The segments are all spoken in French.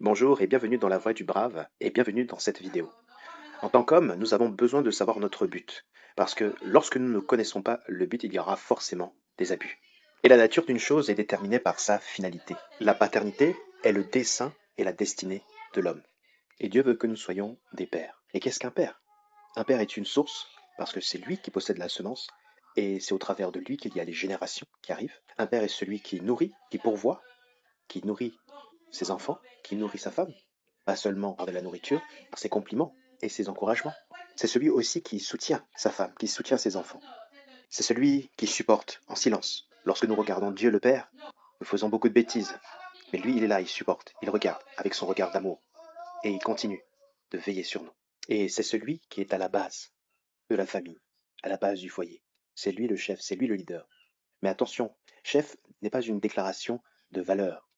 Bonjour et bienvenue dans La Voix du Brave et bienvenue dans cette vidéo. En tant qu'homme, nous avons besoin de savoir notre but, parce que lorsque nous ne connaissons pas le but, il y aura forcément des abus. Et la nature d'une chose est déterminée par sa finalité. La paternité est le dessein et la destinée de l'homme. Et Dieu veut que nous soyons des pères. Et qu'est-ce qu'un père? Un père est une source, parce que c'est lui qui possède la semence, et c'est au travers de lui qu'il y a les générations qui arrivent. Un père est celui qui nourrit, qui pourvoit, qui nourrit ses enfants, qui nourrit sa femme, pas seulement par de la nourriture, par ses compliments et ses encouragements. C'est celui aussi qui soutient sa femme, qui soutient ses enfants. C'est celui qui supporte en silence. Lorsque nous regardons Dieu le Père, nous faisons beaucoup de bêtises. Mais lui, il est là, il supporte, il regarde avec son regard d'amour. Et il continue de veiller sur nous. Et c'est celui qui est à la base de la famille, à la base du foyer. C'est lui le chef, c'est lui le leader. Mais attention, chef n'est pas une déclaration de valeur.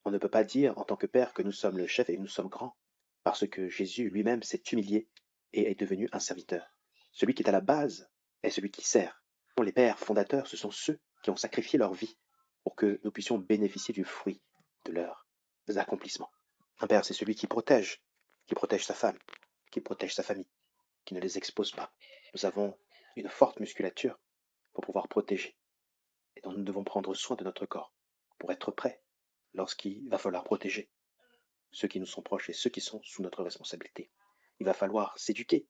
On ne peut pas dire en tant que père que nous sommes le chef et nous sommes grands, parce que Jésus lui-même s'est humilié et est devenu un serviteur. Celui qui est à la base est celui qui sert. Pour les pères fondateurs, ce sont ceux qui ont sacrifié leur vie pour que nous puissions bénéficier du fruit de leurs accomplissements. Un père, c'est celui qui protège sa femme, qui protège sa famille, qui ne les expose pas. Nous avons une forte musculature pour pouvoir protéger, et donc nous devons prendre soin de notre corps pour être prêts lorsqu'il va falloir protéger ceux qui nous sont proches et ceux qui sont sous notre responsabilité. Il va falloir s'éduquer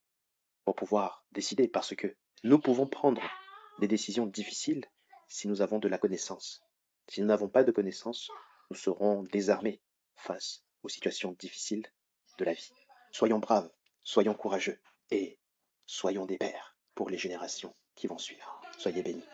pour pouvoir décider parce que nous pouvons prendre des décisions difficiles si nous avons de la connaissance. Si nous n'avons pas de connaissance, nous serons désarmés face aux situations difficiles de la vie. Soyons braves, soyons courageux et soyons des pères pour les générations qui vont suivre. Soyez bénis.